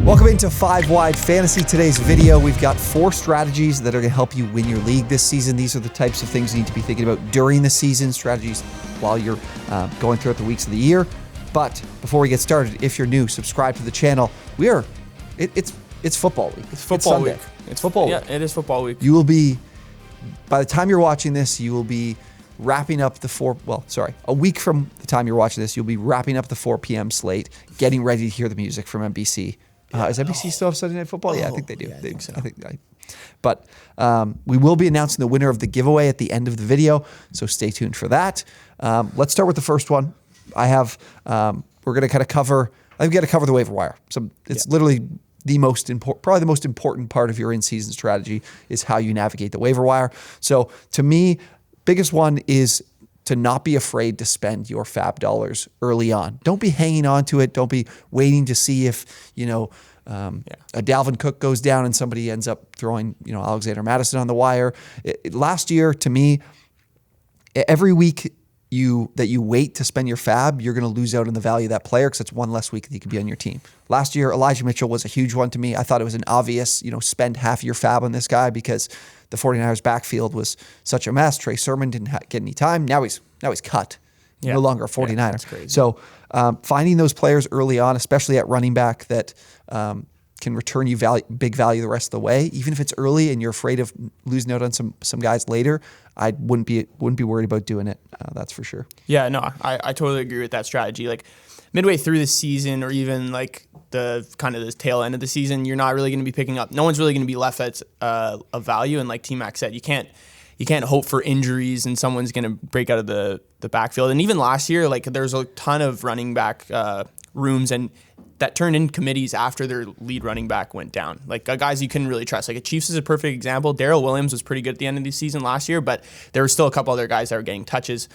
Welcome into 5 Wide Fantasy. Today's video, we've got 4 strategies that are going to help you win your league this season. These are the types of things you need to be thinking about during the season, strategies while you're going throughout the weeks of the year. But before we get started, if you're new, subscribe to the channel. It's football week. It's football week. It's football week. Yeah, it is football week. You will be, by the time you're watching this, you will be wrapping up a week from the time you're watching this, you'll be wrapping up the 4 p.m. slate, getting ready to hear the music from NBC. Is NBC still have Sunday Night Football? Yeah, I think they do. Yeah, I think so. But we will be announcing the winner of the giveaway at the end of the video, so stay tuned for that. Let's start with the first one. We're going to kind of cover. I've got to cover the waiver wire. So it's literally probably the most important part of your in-season strategy is how you navigate the waiver wire. So to me, biggest one is to not be afraid to spend your FAAB dollars early on. Don't be hanging on to it. Don't be waiting to see if, a Dalvin Cook goes down and somebody ends up throwing, Alexander Mattison on the wire. Last year, to me, every week that you wait to spend your FAAB, you're going to lose out on the value of that player because it's one less week that he could be on your team. Last year, Elijah Mitchell was a huge one to me. I thought it was an obvious, spend half your FAAB on this guy because the 49ers backfield was such a mess. Trey Sermon didn't get any time. Now he's cut. Yeah. No longer a 49er. Yeah, that's crazy. So finding those players early on, especially at running back that can return you big value the rest of the way, even if it's early and you're afraid of losing out on some guys later, I wouldn't be worried about doing it. That's for sure. Yeah, no, I totally agree with that strategy. Like midway through the season, or even like the kind of this tail end of the season, you're not really going to be picking up. No one's really going to be left at a value. And like T-Mac said, you can't hope for injuries and someone's going to break out of the backfield. And even last year, like there's a ton of running back rooms and that turned in committees after their lead running back went down. Like guys you couldn't really trust. Like Chiefs is a perfect example. Darrell Williams was pretty good at the end of the season last year, but there were still a couple other guys that were getting touches.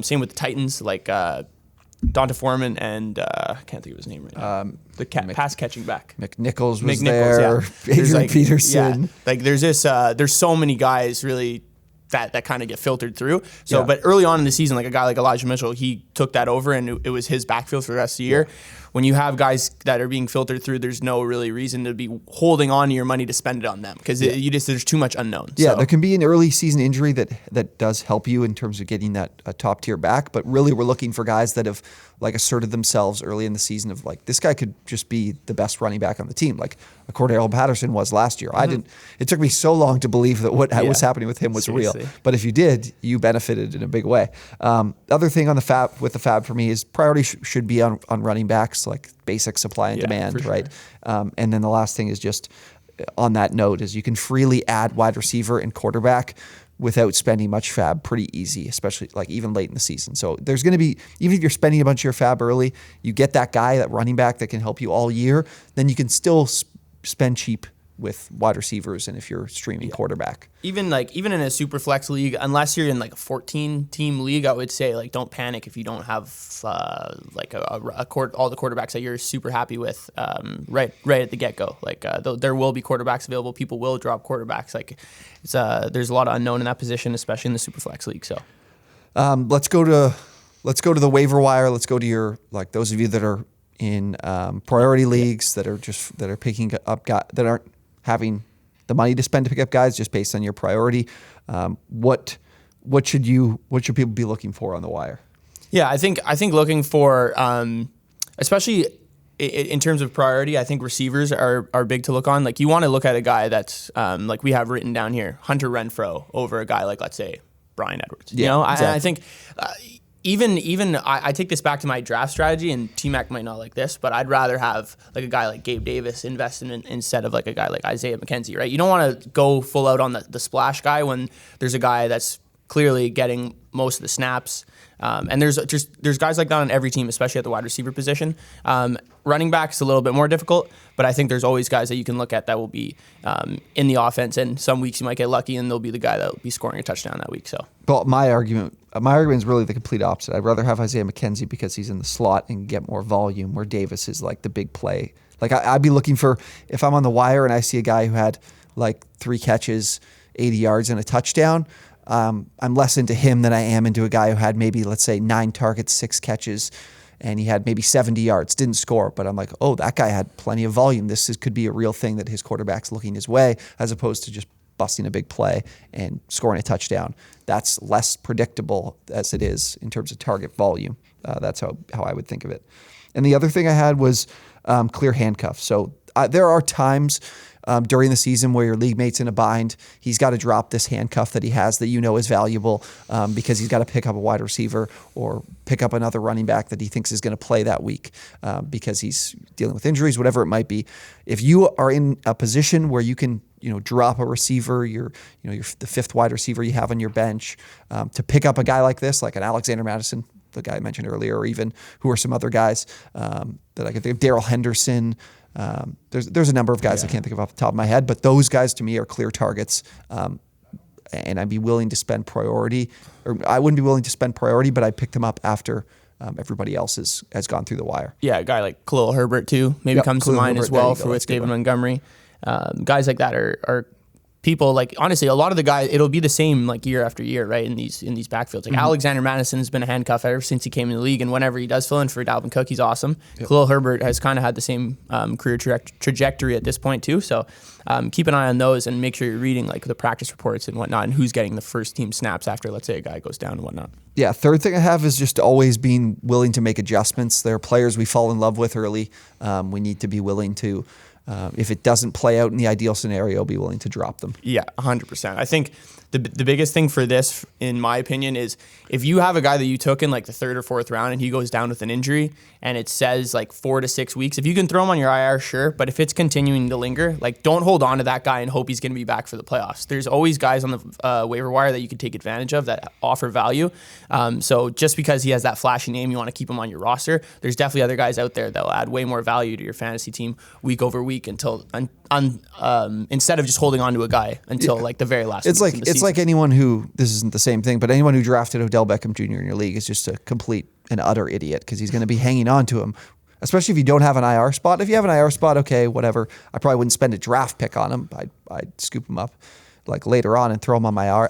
Same with the Titans, like Donta Foreman and I can't think of his name right now. The pass catching back. McNichols was there. Yeah. Adrian Peterson. Yeah. Like there's so many guys really that kind of get filtered through. So, yeah. But early on in the season, like a guy like Elijah Mitchell, he took that over and it was his backfield for the rest of the year. Yeah. When you have guys that are being filtered through, there's no really reason to be holding on to your money to spend it on them because there's too much unknown. Yeah, so there can be an early season injury that does help you in terms of getting that top tier back. But really, we're looking for guys that have like asserted themselves early in the season of like, this guy could just be the best running back on the team, like a Cordero Patterson was last year. Mm-hmm. It took me so long to believe that what was happening with him was real. But if you did, you benefited in a big way. Other thing on the FAAB for me is priority should be on running backs, like basic supply and demand, right? And then the last thing is just on that note is you can freely add wide receiver and quarterback without spending much FAAB pretty easy, especially like even late in the season. So there's going to be, even if you're spending a bunch of your FAAB early, you get that guy, that running back that can help you all year, then you can still spend cheap with wide receivers and if you're streaming quarterback. Even in a super flex league, unless you're in like a 14-team league, I would say like don't panic if you don't have all the quarterbacks that you're super happy with right at the get-go. Like there will be quarterbacks available. People will drop quarterbacks. Like there's a lot of unknown in that position, especially in the super flex league. So let's go to the waiver wire. Let's go to your, like those of you that are in priority leagues that are picking up guys that aren't having the money to spend to pick up guys just based on your priority. What should people be looking for on the wire? Yeah, I think looking for, especially in terms of priority, I think receivers are big to look on. Like you want to look at a guy that's like we have written down here, Hunter Renfrow over a guy like, let's say, Bryan Edwards. Exactly. I think even I take this back to my draft strategy, and T-Mac might not like this, but I'd rather have like a guy like Gabe Davis invested in instead of like a guy like Isaiah McKenzie, right? You don't want to go full out on the splash guy when there's a guy that's clearly getting most of the snaps. And there's guys like that on every team, especially at the wide receiver position. Running back's a little bit more difficult, but I think there's always guys that you can look at that will be in the offense. And some weeks you might get lucky, and they'll be the guy that will be scoring a touchdown that week. So, but my argument is really the complete opposite. I'd rather have Isaiah McKenzie because he's in the slot and get more volume, where Davis is like the big play. Like I'd be looking for, if I'm on the wire and I see a guy who had like 3 catches, 80 yards, and a touchdown. I'm less into him than I am into a guy who had maybe, let's say, 9 targets, 6 catches, and he had maybe 70 yards, didn't score, but I'm like, oh, that guy had plenty of volume. Could be a real thing that his quarterback's looking his way, as opposed to just busting a big play and scoring a touchdown. That's less predictable as it is in terms of target volume. That's how I would think of it. And the other thing I had was clear handcuffs. So there are times during the season where your league mate's in a bind. He's got to drop this handcuff that he has that is valuable because he's got to pick up a wide receiver or pick up another running back that he thinks is going to play that week because he's dealing with injuries, whatever it might be. If you are in a position where you can drop a receiver, you're the fifth wide receiver you have on your bench, to pick up a guy like this, like an Alexander Madison, the guy I mentioned earlier, or even who are some other guys that I could think of, Darrell Henderson. There's a number of guys I can't think of off the top of my head, but those guys to me are clear targets. And I'd be willing to spend priority, or I wouldn't be willing to spend priority, but I picked them up after everybody else has gone through the wire. Yeah, a guy like Khalil Herbert too maybe comes to mind as well for with David Montgomery. Guys like that are people, like, honestly, a lot of the guys, it'll be the same like year after year, right? In these backfields. Like Alexander Madison has been a handcuff ever since he came in the league, and whenever he does fill in for Dalvin Cook, he's awesome. Khalil Herbert has kind of had the same career trajectory at this point too. So keep an eye on those and make sure you're reading like the practice reports and whatnot, and who's getting the first team snaps after, let's say, a guy goes down and whatnot. Yeah, third thing I have is just always being willing to make adjustments. There are players we fall in love with early. We need to be willing to, if it doesn't play out in the ideal scenario, be willing to drop them. Yeah, 100%. I think the biggest thing for this, in my opinion, is if you have a guy that you took in like the third or fourth round and he goes down with an injury and it says like 4 to 6 weeks, if you can throw him on your IR, sure. But if it's continuing to linger, like, don't hold on to that guy and hope he's going to be back for the playoffs. There's always guys on the waiver wire that you can take advantage of that offer value. So just because he has that flashy name, you want to keep him on your roster. There's definitely other guys out there that will add way more value to your fantasy team week over week until instead of just holding on to a guy until like the very last. It's like anyone who, this isn't the same thing, but anyone who drafted Odell Beckham Jr. in your league is just a complete and utter idiot because he's going to be hanging on to him, especially if you don't have an IR spot. If you have an IR spot, okay, whatever. I probably wouldn't spend a draft pick on him. I'd scoop him up like later on and throw him on my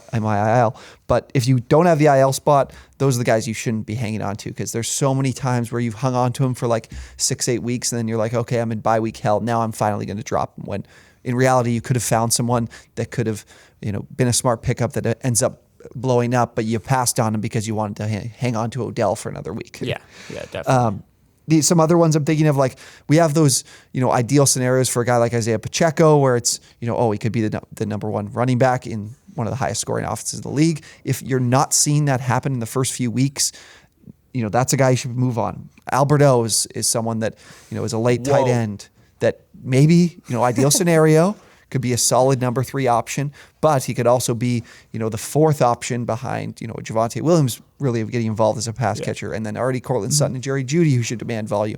IL. But if you don't have the IL spot, those are the guys you shouldn't be hanging on to because there's so many times where you've hung on to him for like 6-8 weeks and then you're like, okay, I'm in bye week hell. Now I'm finally going to drop him, when in reality you could have found someone that could have been a smart pickup that ends up blowing up, but you passed on him because you wanted to hang on to Odell for another week. Yeah, definitely. Some other ones I'm thinking of, like, we have those, ideal scenarios for a guy like Isaiah Pacheco where it's, he could be the number one running back in one of the highest scoring offenses in the league. If you're not seeing that happen in the first few weeks, that's a guy you should move on. Alberto is someone that, is a late tight end that maybe, ideal scenario could be a solid number 3 option, but he could also be, the fourth option behind, Javonte Williams really getting involved as a pass catcher, and then already Cortland Sutton and Jerry Jeudy who should demand value.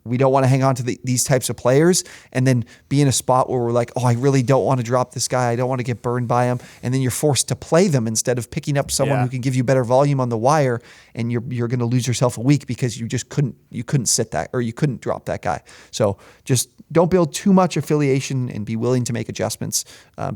We don't want to hang on to these types of players and then be in a spot where we're like, oh, I really don't want to drop this guy. I don't want to get burned by him. And then you're forced to play them instead of picking up someone who can give you better volume on the wire, and you're going to lose yourself a week because you just couldn't sit that, or you couldn't drop that guy. So just don't build too much affiliation and be willing to make adjustments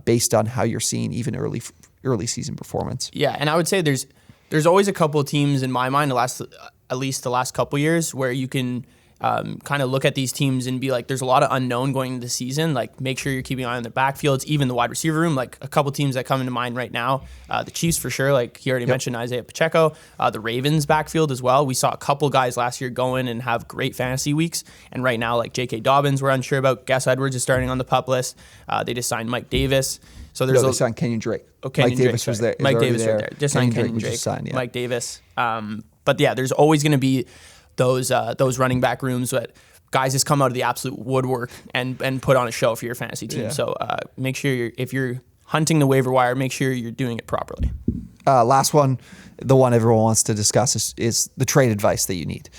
based on how you're seeing even early season performance. Yeah, and I would say there's always a couple of teams in my mind, at least the last couple of years, where you can kind of look at these teams and be like, there's a lot of unknown going into the season. Like, make sure you're keeping an eye on their backfields, even the wide receiver room. Like, a couple teams that come into mind right now, the Chiefs for sure. Like, he already mentioned Isaiah Pacheco, the Ravens backfield as well. We saw a couple guys last year go in and have great fantasy weeks. And right now, like J.K. Dobbins, we're unsure about. Gus Edwards is starting on the PUP list. They just signed Mike Davis. So they signed Kenyon Drake. Oh, Kenyon Mike Davis was there. Mike Davis right there. Just signed Kenyon Drake. Mike Davis. But yeah, there's always going to be those running back rooms that guys just come out of the absolute woodwork and put on a show for your fantasy team. Yeah. So make sure if you're hunting the waiver wire, make sure you're doing it properly. Last one, the one everyone wants to discuss is the trade advice that you need.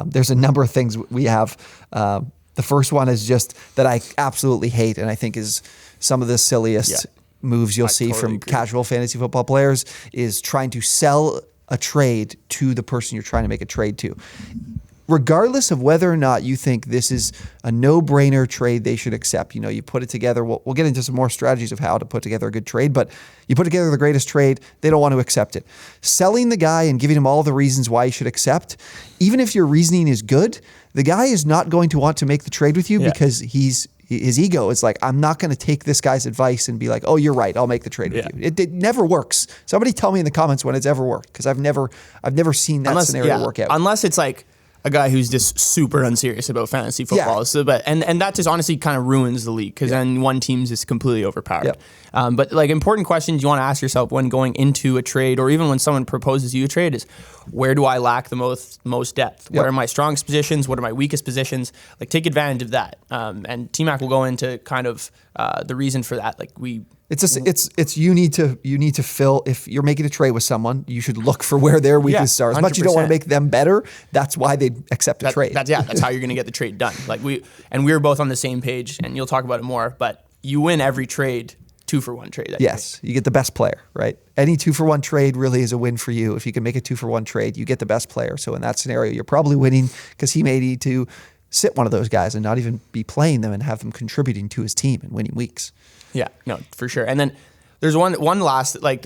There's a number of things we have. The first one is just that I absolutely hate, and I think is some of the silliest moves you'll see from casual fantasy football players, is trying to sell a trade to the person you're trying to make a trade to. regardless of whether or not you think this is a no-brainer trade they should accept, you put it together. We'll get into some more strategies of how to put together a good trade, but you put together the greatest trade, they don't want to accept it. Selling the guy and giving him all the reasons why he should accept, even if your reasoning is good, the guy is not going to want to make the trade with you because his ego is like, I'm not going to take this guy's advice and be like, oh, you're right, I'll make the trade with you. It never works. Somebody tell me in the comments when it's ever worked, because I've never seen that scenario work out. Unless it's like a guy who's just super unserious about fantasy football. So, and that just honestly kind of ruins the league, because then one team's just completely overpowered. But like, important questions you want to ask yourself when going into a trade, or even when someone proposes you a trade, is where do I lack the most depth? What are my strongest positions? What are my weakest positions? Like, take advantage of that. And T-Mac will go into kind of the reason for that. Like, you need to fill. If you're making a trade with someone, you should look for where their weaknesses are. As much as you don't want to make them better, that's why they accept a trade. That's how you're going to get the trade done. Like, we're both on the same page, and you'll talk about it more, but you win every trade, 2-for-1 trade. Yes, you get the best player, right? Any 2-for-1 trade really is a win for you. If you can make a 2-for-1 trade, you get the best player. So in that scenario, you're probably winning, because he may need to sit one of those guys and not even be playing them and have them contributing to his team and winning weeks. Yeah, no, for sure. And then there's one last, like,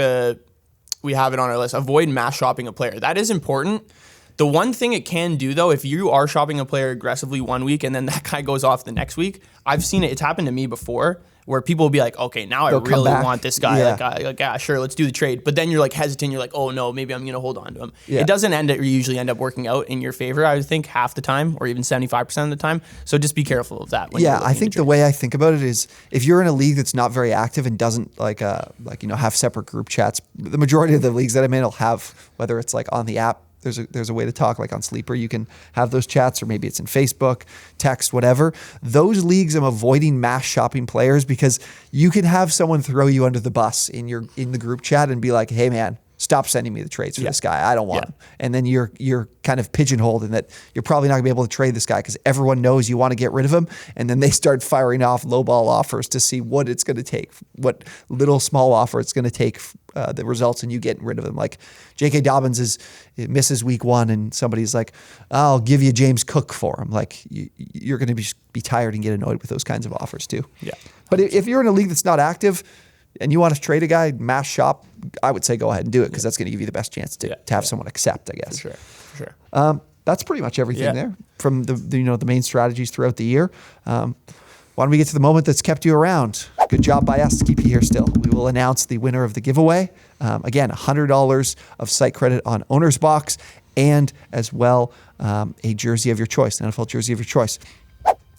we have it on our list. Avoid mass shopping a player. That is important. The one thing it can do, though, if you are shopping a player aggressively one week and then that guy goes off the next week, I've seen it. It's happened to me before, where people will be like, okay, now I really want this guy. Yeah, sure, let's do the trade. But then you're like hesitant. You're like, oh no, maybe I'm going to hold on to him. Yeah. It doesn't usually end up working out in your favor, I would think, half the time, or even 75% of the time. So just be careful of that. I think the way I think about it is, if you're in a league that's not very active and doesn't have separate group chats, the majority of the leagues that I'm in will have, whether it's like on the app, there's a way to talk, like on Sleeper, you can have those chats, or maybe it's in Facebook, text, whatever. Those leagues, I'm avoiding mass shopping players, because you can have someone throw you under the bus in the group chat and be like, hey man, stop sending me the trades for this guy. I don't want him. And then you're kind of pigeonholed in that you're probably not gonna be able to trade this guy, because everyone knows you want to get rid of him. And then they start firing off lowball offers to see what it's going to take, what little small offer it's going to take that results in you getting rid of him. Like J.K. Dobbins misses week 1 and somebody's like, I'll give you James Cook for him. Like, you're going to be tired and get annoyed with those kinds of offers too. Yeah. But if you're in a league that's not active and you want to trade a guy, mass shop, I would say go ahead and do it, because that's going to give you the best chance to have someone accept, I guess. For sure. That's pretty much everything there from the main strategies throughout the year. Why don't we get to the moment that's kept you around? Good job by us to keep you here still. We will announce the winner of the giveaway. Again, $100 of site credit on OwnersBox, and as well a jersey of your choice, an NFL jersey of your choice.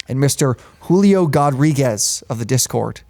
And Mr. Julio Rodriguez of the Discord,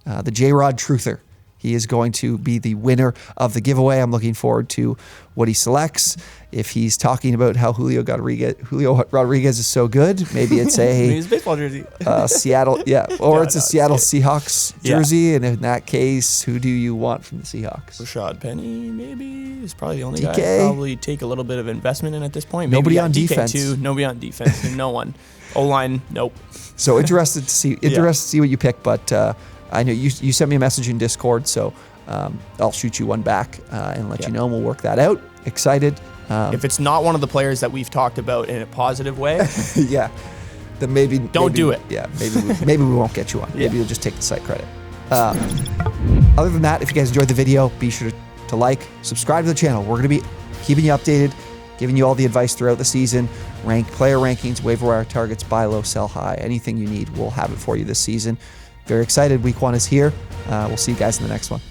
the J-Rod Truther, he is going to be the winner of the giveaway. I'm looking forward to what he selects. If he's talking about how Julio Rodriguez is so good, maybe it's a baseball jersey. Seattle, it's a Seattle Seahawks jersey. And in that case, who do you want from the Seahawks? Rashad Penny, maybe, is probably the only DK. guy I'd probably take a little bit of investment in at this point. Nobody maybe on DK defense. Too. Nobody on defense. No one. O-line, nope. So interested to see what you pick, but I know you sent me a message in Discord, so I'll shoot you one back and let you know, and we'll work that out. Excited. If it's not one of the players that we've talked about in a positive way, then maybe don't do it. Yeah, maybe we won't get you on. Maybe you'll just take the site credit. Other than that, if you guys enjoyed the video, be sure to like, subscribe to the channel. We're going to be keeping you updated, giving you all the advice throughout the season, player rankings, waiver wire targets, buy low, sell high, anything you need, we'll have it for you this season. Very excited. Week 1 is here. We'll see you guys in the next one.